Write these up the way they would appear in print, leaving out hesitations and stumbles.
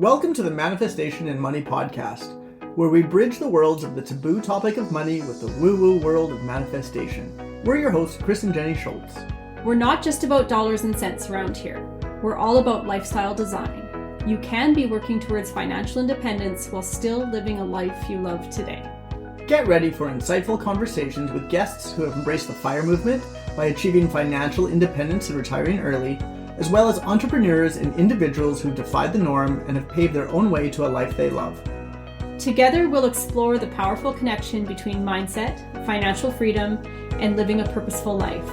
Welcome to the Manifestation and Money podcast, where we bridge the worlds of the taboo topic of money with the woo-woo world of manifestation. We're your hosts, Chris and Jenny Schultz. We're not just about dollars and cents around here. We're all about lifestyle design. You can be working towards financial independence while still living a life you love today. Get ready for insightful conversations with guests who have embraced the FIRE movement by achieving financial independence and retiring early, as well as entrepreneurs and individuals who defied the norm and have paved their own way to a life they love. Together, we'll explore the powerful connection between mindset, financial freedom, and living a purposeful life.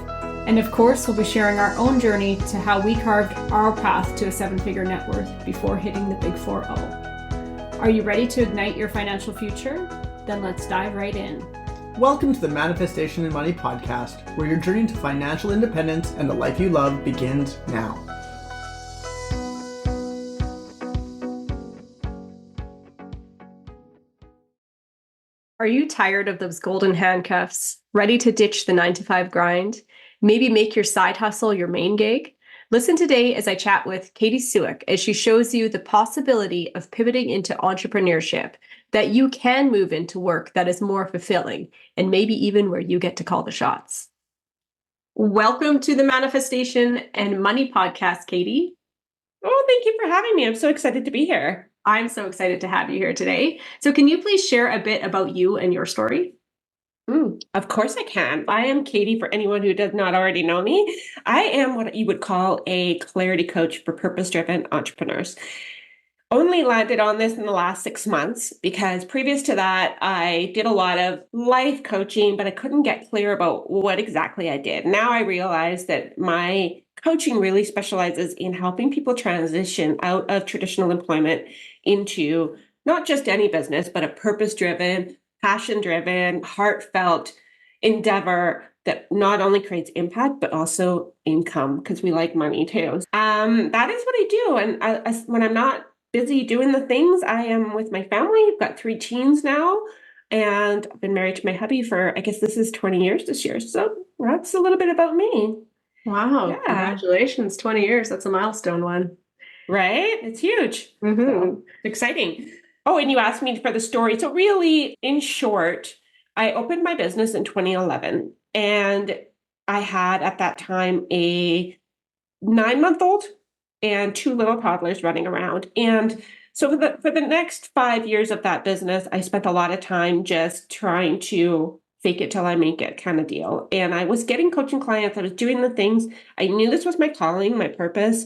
And of course, we'll be sharing our own journey to how we carved our path to a seven-figure net worth before hitting the big 4-0. Are you ready to ignite your financial future? Then let's dive right in. Welcome to the Manifestation and Money podcast, where your journey to financial independence and the life you love begins now. Are you tired of those golden handcuffs, ready to ditch the 9-to-5 grind? Maybe make your side hustle your main gig? Listen today as I chat with Katy Suik as she shows you the possibility of pivoting into entrepreneurship, that you can move into work that is more fulfilling, and maybe even where you get to call the shots. Welcome to the Manifestation and Money podcast, Katy. Oh, thank you for having me. I'm so excited to be here. I'm so excited to have you here today. So can you please share a bit about you and your story? Of course I can. I am Katy, for anyone who does not already know me. I am what you would call a clarity coach for purpose-driven entrepreneurs. Only landed on this in the last 6 months because previous to that, I did a lot of life coaching, but I couldn't get clear about what exactly I did. Now I realize that my coaching really specializes in helping people transition out of traditional employment into not just any business, but a purpose-driven, passion-driven, heartfelt endeavor that not only creates impact, but also income, because we like money too. That is what I do. And when I'm not busy doing the things, I am with my family. I've got 3 teens now, and I've been married to my hubby for, I guess this is 20 years this year. So that's a little bit about me. Wow. Yeah. Congratulations. 20 years. That's a milestone one. Right? It's huge. Mm-hmm. So, exciting. Oh, and you asked me for the story. So really, in short, I opened my business in 2011, and I had at that time a 9-month-old and 2 little toddlers running around. And so for the next 5 years of that business, I spent a lot of time just trying to fake it till I make it kind of deal. And I was getting coaching clients. I was doing the things. I knew this was my calling, my purpose,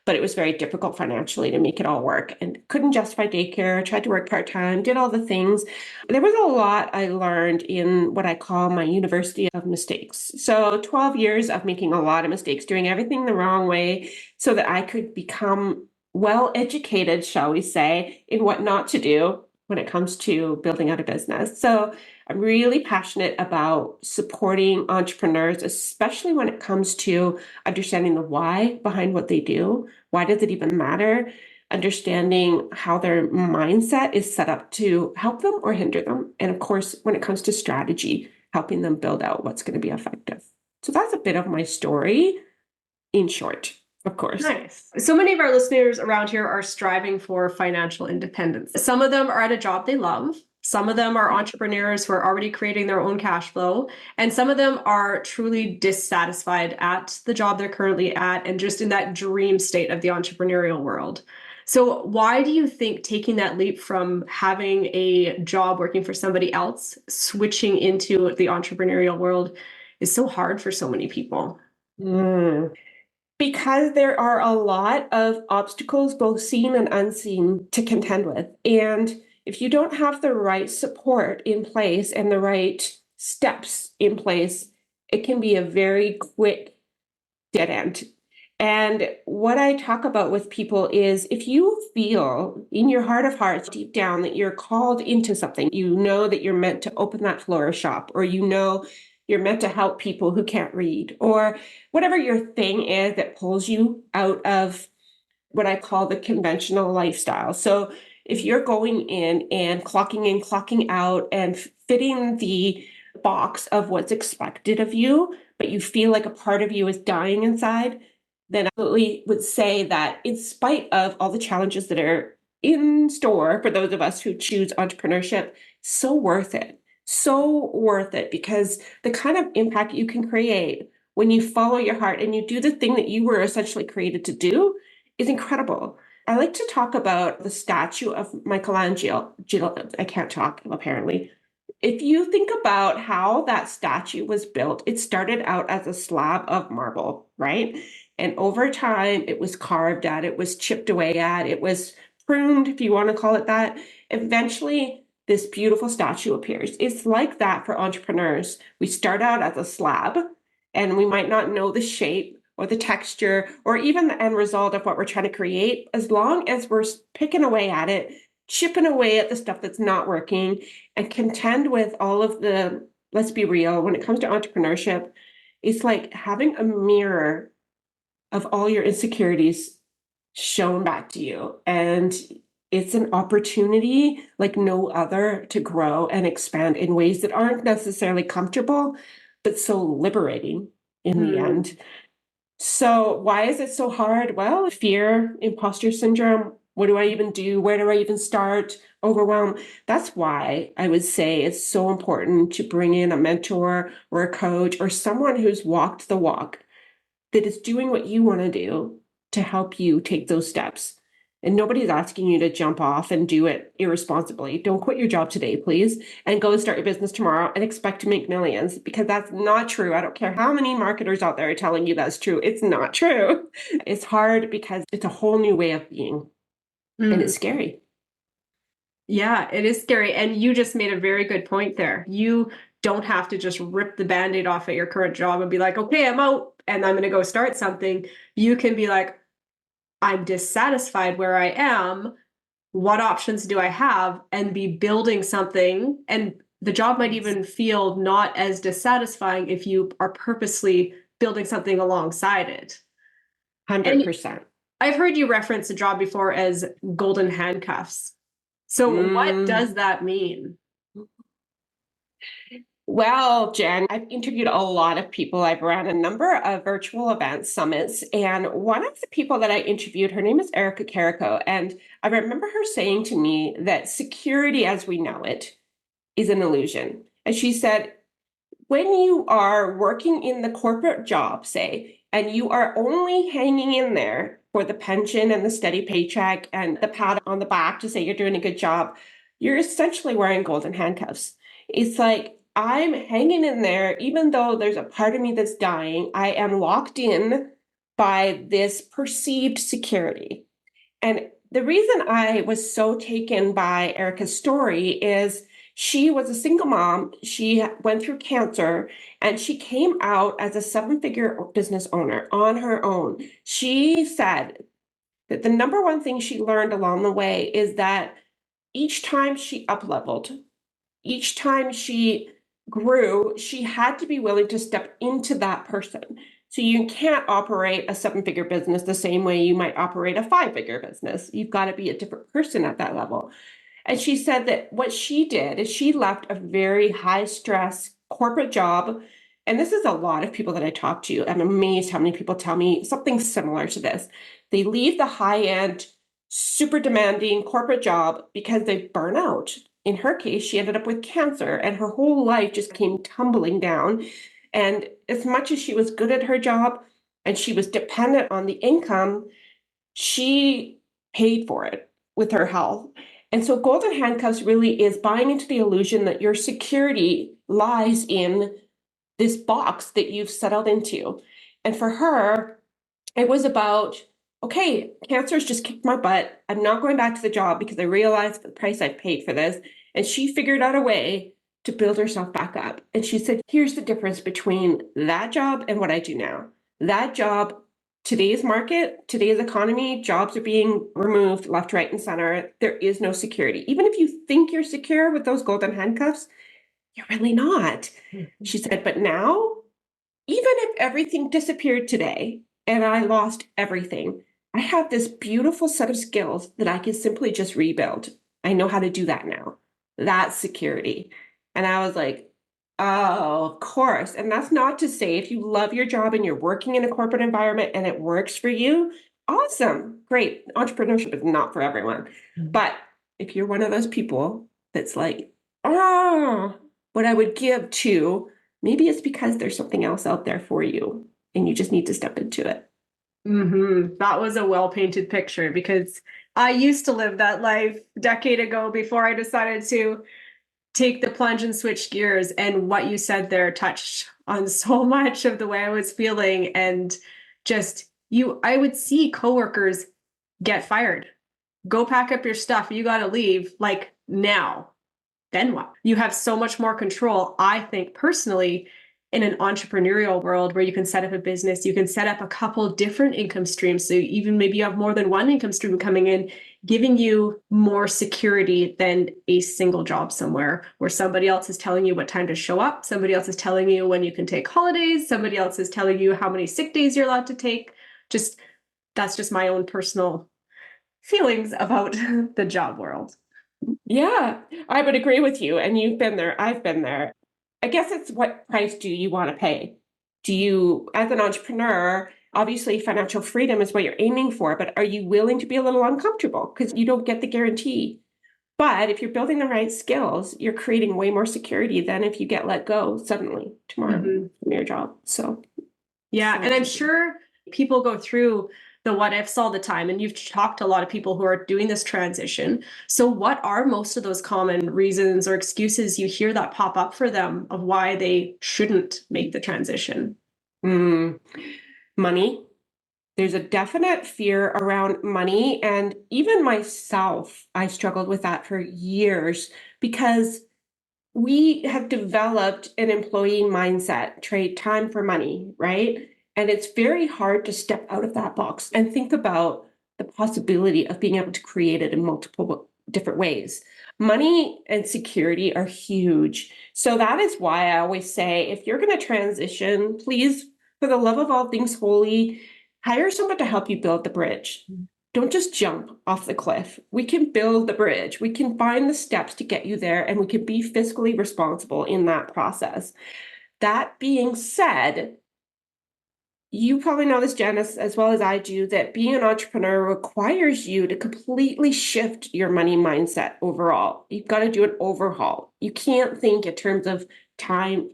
but it was very difficult financially to make it all work, and couldn't justify daycare, tried to work part-time, did all the things. There was a lot I learned in what I call my university of mistakes. So 12 years of making a lot of mistakes, doing everything the wrong way so that I could become well-educated, shall we say, in what not to do when it comes to building out a business. So I'm really passionate about supporting entrepreneurs, especially when it comes to understanding the why behind what they do. Why does it even matter? Understanding how their mindset is set up to help them or hinder them. And of course, when it comes to strategy, helping them build out what's going to be effective. So that's a bit of my story in short. Of course. Nice. So many of our listeners around here are striving for financial independence. Some of them are at a job they love. Some of them are entrepreneurs who are already creating their own cash flow. And some of them are truly dissatisfied at the job they're currently at and just in that dream state of the entrepreneurial world. So why do you think taking that leap from having a job working for somebody else, switching into the entrepreneurial world is so hard for so many people? Because there are a lot of obstacles, both seen and unseen, to contend with. And if you don't have the right support in place and the right steps in place, it can be a very quick dead end. And what I talk about with people is, if you feel in your heart of hearts, deep down, that you're called into something, you know that you're meant to open that florist shop, or you know you're meant to help people who can't read, or whatever your thing is that pulls you out of what I call the conventional lifestyle. So if you're going in, clocking out, and fitting the box of what's expected of you, but you feel like a part of you is dying inside, then I absolutely would say that in spite of all the challenges that are in store for those of us who choose entrepreneurship. So worth it. So worth it, because the kind of impact you can create when you follow your heart and you do the thing that you were essentially created to do is incredible. I like to talk about the statue of Michelangelo. I can't talk, apparently. If you think about how that statue was built, it started out as a slab of marble, right? And over time, it was carved at, it was chipped away at, it was pruned, if you want to call it that. Eventually, this beautiful statue appears. It's like that for entrepreneurs. We start out as a slab, and we might not know the shape or the texture or even the end result of what we're trying to create. As long as we're picking away at it, chipping away at the stuff that's not working, and contend with all of the, let's be real, when it comes to entrepreneurship, it's like having a mirror of all your insecurities shown back to you. And it's an opportunity like no other to grow and expand in ways that aren't necessarily comfortable, but so liberating in the end. So why is it so hard? Well, fear, imposter syndrome. What do I even do? Where do I even start? Overwhelm. That's why I would say it's so important to bring in a mentor or a coach or someone who's walked the walk, that is doing what you want to do to help you take those steps. And nobody's asking you to jump off and do it irresponsibly. Don't quit your job today, please, and go and start your business tomorrow and expect to make millions, because that's not true. I don't care how many marketers out there are telling you that's true. It's not true. It's hard because it's a whole new way of being, and it's scary. Yeah, it is scary. And you just made a very good point there. You don't have to just rip the Band-Aid off at your current job and be like, okay, I'm out and I'm going to go start something. You can be like, I'm dissatisfied where I am. What options do I have? And be building something. And the job might even feel not as dissatisfying if you are purposely building something alongside it. 100%. I've heard you reference a job before as golden handcuffs. So what does that mean? Well, Jen, I've interviewed a lot of people. I've ran a number of virtual events, summits, and one of the people that I interviewed, her name is Erica Carrico, and I remember her saying to me that security as we know it is an illusion. And she said, when you are working in the corporate job, say, and you are only hanging in there for the pension and the steady paycheck and the pat on the back to say you're doing a good job, you're essentially wearing golden handcuffs. It's like, I'm hanging in there, even though there's a part of me that's dying, I am locked in by this perceived security. And the reason I was so taken by Erica's story is she was a single mom. She went through cancer and she came out as a 7-figure business owner on her own. She said that the number one thing she learned along the way is that each time she up-leveled, each time she grew, she had to be willing to step into that person. So you can't operate a 7-figure business the same way you might operate a 5-figure business. You've got to be a different person at that level. And she said that what she did is she left a very high stress corporate job. And this is a lot of people that I talk to. I'm amazed how many people tell me something similar to this. They leave the high end, super demanding corporate job because they burn out. In her case, she ended up with cancer and her whole life just came tumbling down. And as much as she was good at her job and she was dependent on the income, she paid for it with her health. And so golden handcuffs really is buying into the illusion that your security lies in this box that you've settled into. And for her, it was about, okay, cancer's just kicked my butt. I'm not going back to the job because I realized the price I've paid for this. And she figured out a way to build herself back up. And she said, here's the difference between that job and what I do now. That job, today's market, today's economy, jobs are being removed left, right, and center. There is no security. Even if you think you're secure with those golden handcuffs, you're really not. She said, but now, even if everything disappeared today and I lost everything, I have this beautiful set of skills that I can simply just rebuild. I know how to do that now. That's security. And I was like, oh, of course. And that's not to say if you love your job and you're working in a corporate environment and it works for you, Awesome. Great. Entrepreneurship is not for everyone. Mhm. But if you're one of those people that's like, oh, what I would give to, maybe it's because there's something else out there for you and you just need to step into it. That was a well-painted picture because I used to live that life a decade ago before I decided to take the plunge and switch gears. And what you said there touched on so much of the way I was feeling. And just I would see coworkers get fired. Go pack up your stuff. You got to leave like now. Then what? You have so much more control, I think personally, in an entrepreneurial world where you can set up a business, you can set up a couple different income streams. So even maybe you have more than one income stream coming in, giving you more security than a single job somewhere where somebody else is telling you what time to show up. Somebody else is telling you when you can take holidays. Somebody else is telling you how many sick days you're allowed to take. That's just my own personal feelings about the job world. Yeah, I would agree with you. And you've been there. I've been there. I guess it's what price do you want to pay? Do you, as an entrepreneur, obviously financial freedom is what you're aiming for, but are you willing to be a little uncomfortable? Because you don't get the guarantee. But if you're building the right skills, you're creating way more security than if you get let go suddenly tomorrow from your job. So, yeah. And I'm sure people go through the what ifs all the time. And you've talked to a lot of people who are doing this transition. So, what are most of those common reasons or excuses you hear that pop up for them of why they shouldn't make the transition? Money. There's a definite fear around money. And even myself, I struggled with that for years because we have developed an employee mindset, trade time for money, right? And it's very hard to step out of that box and think about the possibility of being able to create it in multiple different ways. Money and security are huge. So that is why I always say, if you're going to transition, please, for the love of all things holy, hire someone to help you build the bridge. Don't just jump off the cliff. We can build the bridge. We can find the steps to get you there, and we can be fiscally responsible in that process. That being said, you probably know this, Janice, as well as I do, that being an entrepreneur requires you to completely shift your money mindset overall. You've got to do an overhaul. You can't think in terms of time,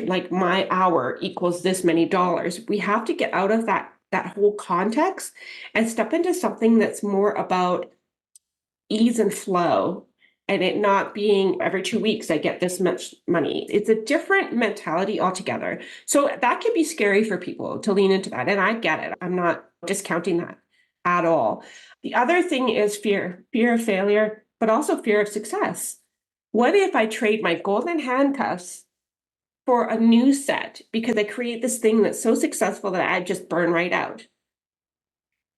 like my hour equals this many dollars. We have to get out of that whole context and step into something that's more about ease and flow, and it not being every 2 weeks I get this much money. It's a different mentality altogether. So that can be scary for people to lean into that. And I get it. I'm not discounting that at all. The other thing is fear of failure, but also fear of success. What if I trade my golden handcuffs for a new set because I create this thing that's so successful that I just burn right out?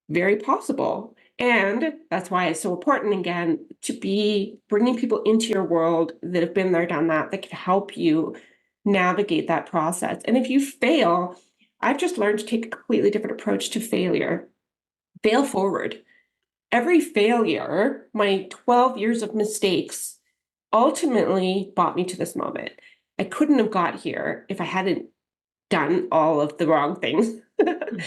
Very possible. And that's why it's so important, again, to be bringing people into your world that have been there, done that can help you navigate that process. And if you fail, I've just learned to take a completely different approach to failure. Fail forward. Every failure, my 12 years of mistakes, ultimately brought me to this moment. I couldn't have got here if I hadn't done all of the wrong things.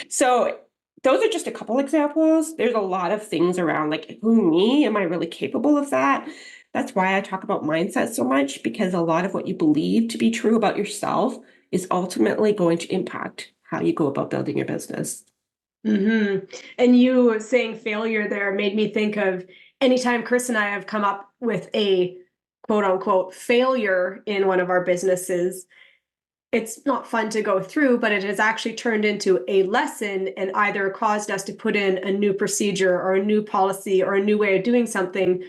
So those are just a couple examples. There's a lot of things around, like, who me? Am I really capable of that? That's why I talk about mindset so much, because a lot of what you believe to be true about yourself is ultimately going to impact how you go about building your business. And you saying failure there made me think of anytime Chris and I have come up with a quote unquote failure in one of our businesses. It's not fun to go through, but it has actually turned into a lesson and either caused us to put in a new procedure or a new policy or a new way of doing something.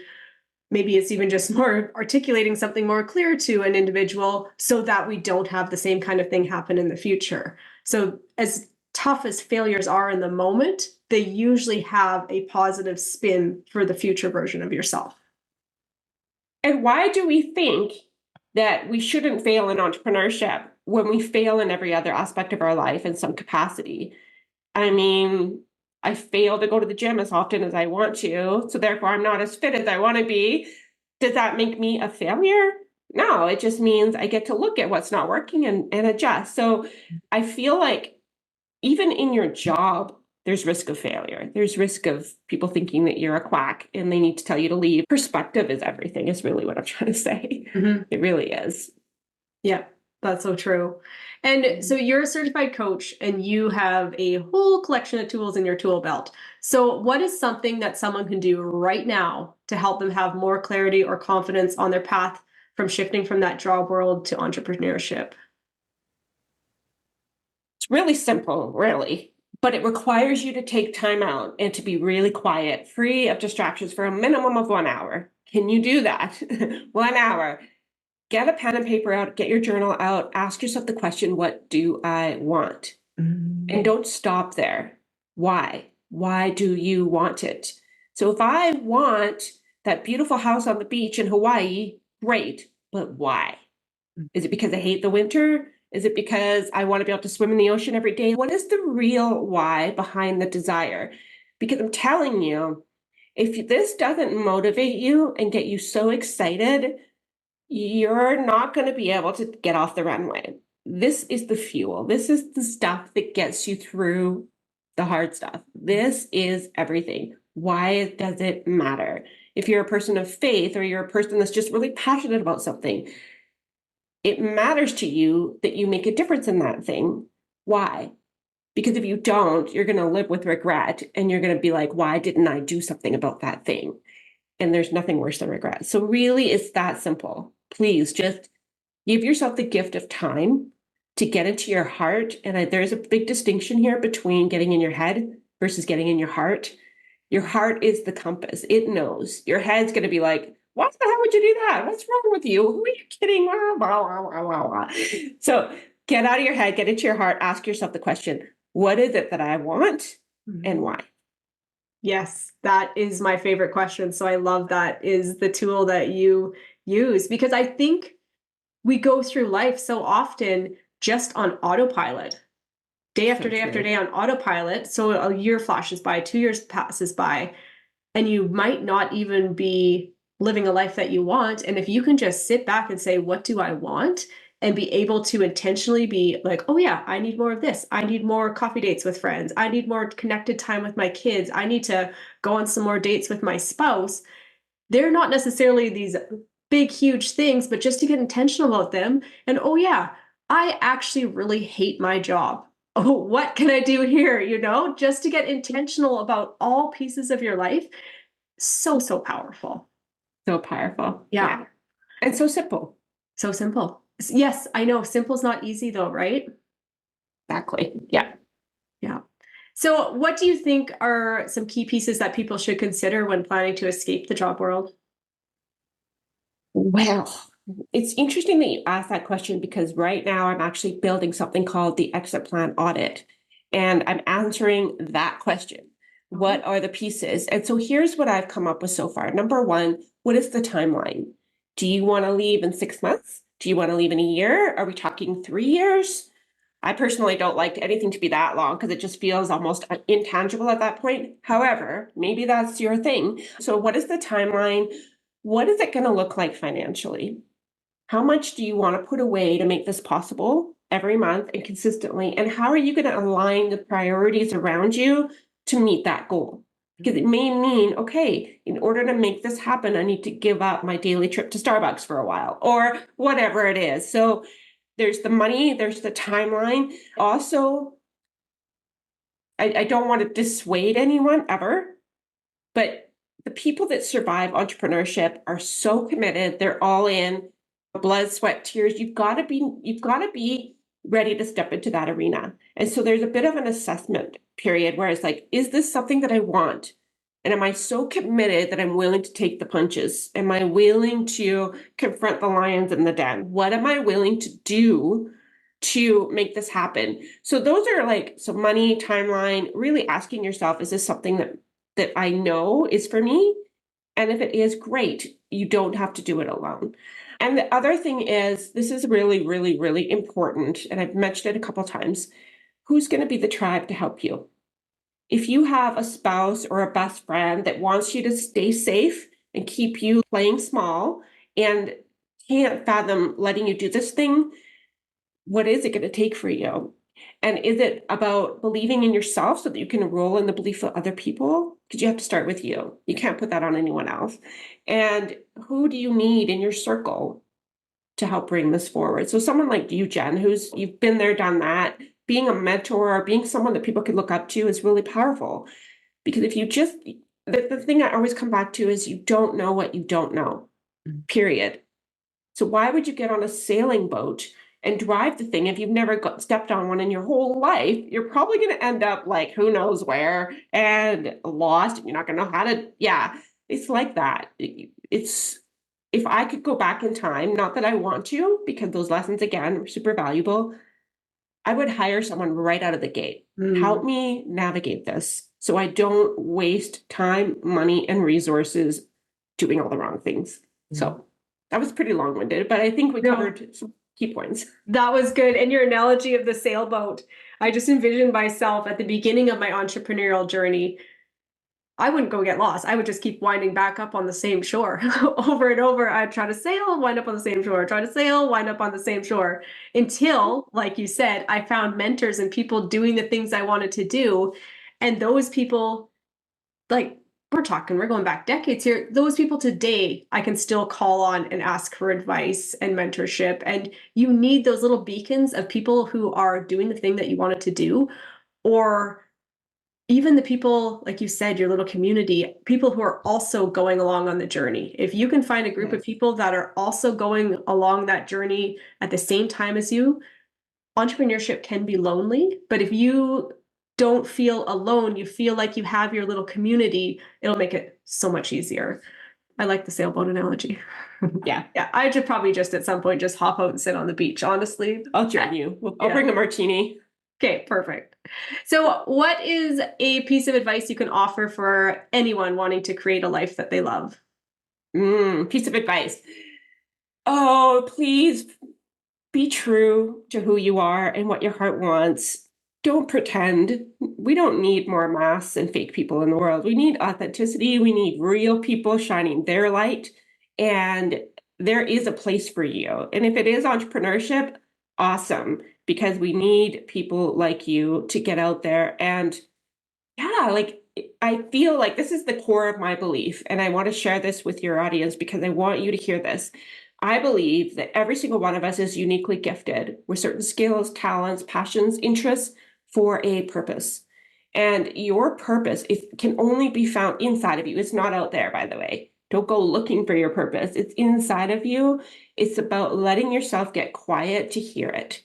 Maybe it's even just more articulating something more clear to an individual so that we don't have the same kind of thing happen in the future. So as tough as failures are in the moment, they usually have a positive spin for the future version of yourself. And why do we think that we shouldn't fail in entrepreneurship when we fail in every other aspect of our life in some capacity? I mean, I fail to go to the gym as often as I want to, so therefore I'm not as fit as I want to be. Does that make me a failure? No, it just means I get to look at what's not working and adjust. So I feel like even in your job, there's risk of failure. There's risk of people thinking that you're a quack and they need to tell you to leave. Perspective is everything, is really what I'm trying to say. It really is. Yeah, that's so true. And so you're a certified coach and you have a whole collection of tools in your tool belt. So what is something that someone can do right now to help them have more clarity or confidence on their path from shifting from that job world to entrepreneurship? It's really simple, really, but it requires you to take time out and to be really quiet, free of distractions for a minimum of 1 hour. Can you do that? 1 hour. Get a pen and paper out, get your journal out, ask yourself the question, what do I want? And don't stop there. Why? Why do you want it? So if I want that beautiful house on the beach in Hawaii, great, but why? Is it because I hate the winter? Is it because I want to be able to swim in the ocean every day? What is the real why behind the desire? Because I'm telling you, if this doesn't motivate you and get you so excited, you're not going to be able to get off the runway. This is the fuel. This is the stuff that gets you through the hard stuff. This is everything. Why does it matter? If you're a person of faith or you're a person that's just really passionate about something, it matters to you that you make a difference in that thing. Why? Because if you don't, you're going to live with regret and you're going to be like, why didn't I do something about that thing? And there's nothing worse than regret. So really, it's that simple. Please just give yourself the gift of time to get into your heart. And there's a big distinction here between getting in your head versus getting in your heart. Your heart is the compass. It knows. Your head's going to be like, what the hell would you do that? What's wrong with you? Who are you kidding? So get out of your head, get into your heart, ask yourself the question, what is it that I want and why? Yes, that is my favorite question. So I love that is the tool that you use, because I think we go through life so often just on autopilot, day after day after day on autopilot. So a year flashes by, 2 years passes by, and you might not even be living a life that you want. And if you can just sit back and say, what do I want? And be able to intentionally be like, oh yeah, I need more of this. I need more coffee dates with friends. I need more connected time with my kids. I need to go on some more dates with my spouse. They're not necessarily these big, huge things, but just to get intentional about them. And oh yeah, I actually really hate my job. Oh, what can I do here? Just to get intentional about all pieces of your life. So, so powerful. So powerful. Yeah. And so simple. So simple. Yes, I know. Simple's not easy though, right? Exactly. Yeah. Yeah. So what do you think are some key pieces that people should consider when planning to escape the job world? Well, it's interesting that you asked that question because right now I'm actually building something called the exit plan audit. And I'm answering that question. What are the pieces? And so here's what I've come up with so far. Number one, what is the timeline? Do you want to leave in 6 months? Do you want to leave in a year? Are we talking 3 years? I personally don't like anything to be that long because it just feels almost intangible at that point. However, maybe that's your thing. So what is the timeline? What is it going to look like financially? How much do you want to put away to make this possible every month and consistently? And how are you going to align the priorities around you to meet that goal? Because it may mean, okay, in order to make this happen, I need to give up my daily trip to Starbucks for a while or whatever it is. So there's the money, there's the timeline. Also, I don't want to dissuade anyone ever, but the people that survive entrepreneurship are so committed. They're all in, blood, sweat, tears. You've got to be ready to step into that arena. And so there's a bit of an assessment period where it's like, is this something that I want? And am I so committed that I'm willing to take the punches? Am I willing to confront the lions in the den? What am I willing to do to make this happen? So those are so money, timeline, really asking yourself, is this something that I know is for me? And if it is, great, you don't have to do it alone. And the other thing is, this is really, really, really important. And I've mentioned it a couple of times. Who's going to be the tribe to help you? If you have a spouse or a best friend that wants you to stay safe and keep you playing small and can't fathom letting you do this thing, what is it going to take for you? And is it about believing in yourself so that you can roll in the belief of other people? Because you have to start with you. You can't put that on anyone else. And who do you need in your circle to help bring this forward? So someone like you, Jen, you've been there, done that. Being a mentor or being someone that people can look up to is really powerful. Because if you just, the thing I always come back to is you don't know what you don't know, period. So why would you get on a sailing boat and drive the thing if you've never stepped on one in your whole life? You're probably going to end up like who knows where and lost, and you're not going to know how to, yeah, it's like that. It's, if I could go back in time, not that I want to, because those lessons, again, are super valuable, I would hire someone right out of the gate. Help me navigate this so I don't waste time, money, and resources doing all the wrong things. So that was pretty long-winded, but I think we covered some key points. That was good. And your analogy of the sailboat, I just envisioned myself at the beginning of my entrepreneurial journey. I wouldn't go get lost. I would just keep winding back up on the same shore over and over. I'd try to sail, wind up on the same shore, try to sail, wind up on the same shore until, like you said, I found mentors and people doing the things I wanted to do. And those people, like we're going back decades here. Those people today, I can still call on and ask for advice and mentorship. And you need those little beacons of people who are doing the thing that you wanted to do, or even the people, like you said, your little community, people who are also going along on the journey. If you can find a group of people that are also going along that journey at the same time as you, entrepreneurship can be lonely, but if you don't feel alone, you feel like you have your little community, it'll make it so much easier. I like the sailboat analogy. Yeah. Yeah. I should probably just at some point just hop out and sit on the beach, honestly. I'll join you. I'll bring a martini. Okay, perfect. So what is a piece of advice you can offer for anyone wanting to create a life that they love? Piece of advice. Oh, please be true to who you are and what your heart wants. Don't pretend. We don't need more masks and fake people in the world. We need authenticity. We need real people shining their light. And there is a place for you. And if it is entrepreneurship, awesome, because we need people like you to get out there. And yeah, like I feel like this is the core of my belief. And I want to share this with your audience because I want you to hear this. I believe that every single one of us is uniquely gifted with certain skills, talents, passions, interests for a purpose. And your purpose can only be found inside of you. It's not out there, by the way. Don't go looking for your purpose. It's inside of you. It's about letting yourself get quiet to hear it.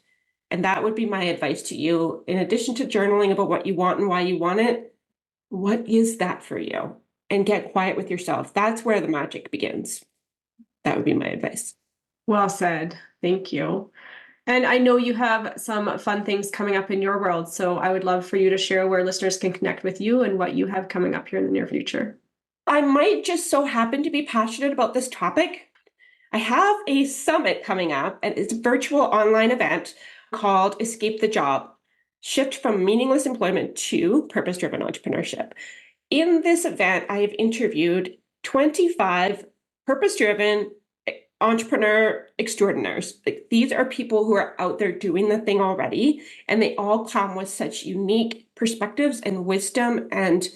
And that would be my advice to you. In addition to journaling about what you want and why you want it, what is that for you? And get quiet with yourself. That's where the magic begins. That would be my advice. Well said. Thank you. And I know you have some fun things coming up in your world. So I would love for you to share where listeners can connect with you and what you have coming up here in the near future. I might just so happen to be passionate about this topic. I have a summit coming up, and it's a virtual online event called Escape the Job, Shift from Meaningless Employment to Purpose-Driven Entrepreneurship. In this event, I have interviewed 25 purpose-driven entrepreneur extraordinaires. Like, these are people who are out there doing the thing already, and they all come with such unique perspectives and wisdom and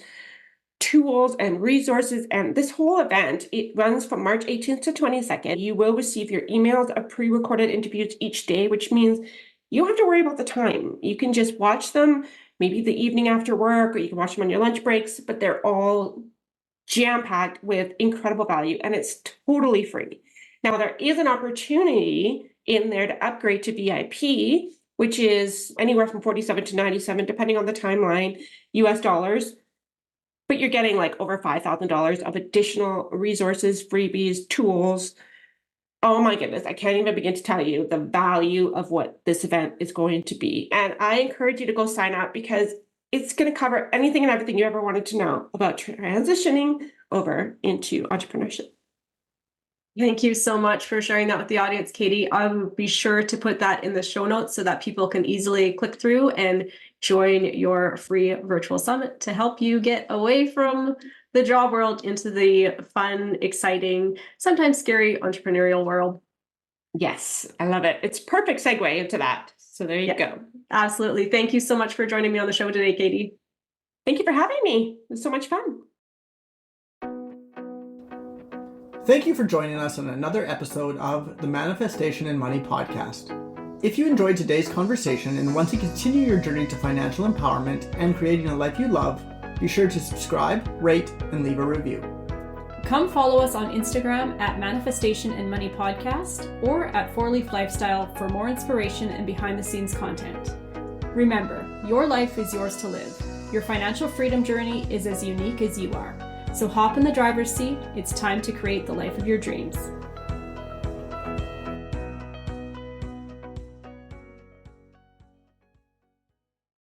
tools and resources. And this whole event, it runs from March 18th to 22nd. You will receive your emails of pre-recorded interviews each day, which means you don't have to worry about the time. You can just watch them maybe the evening after work, or you can watch them on your lunch breaks, but they're all jam-packed with incredible value, and it's totally free. Now, there is an opportunity in there to upgrade to VIP, which is anywhere from 47 to 97, depending on the timeline, US dollars. But you're getting like over $5,000 of additional resources, freebies, tools. Oh my goodness, I can't even begin to tell you the value of what this event is going to be. And I encourage you to go sign up because it's going to cover anything and everything you ever wanted to know about transitioning over into entrepreneurship. Thank you so much for sharing that with the audience, Katy. I will be sure to put that in the show notes so that people can easily click through and join your free virtual summit to help you get away from the job world into the fun, exciting, sometimes scary entrepreneurial world. Yes, I love it. It's perfect segue into that. So there you go. Absolutely. Thank you so much for joining me on the show today, Katy. Thank you for having me. It was so much fun. Thank you for joining us on another episode of the Manifestation and Money podcast. If you enjoyed today's conversation and want to continue your journey to financial empowerment and creating a life you love, be sure to subscribe, rate, and leave a review. Come follow us on Instagram at Manifestation and Money Podcast or at 4Leaf Lifestyle for more inspiration and behind the scenes content. Remember, your life is yours to live. Your financial freedom journey is as unique as you are. So hop in the driver's seat. It's time to create the life of your dreams.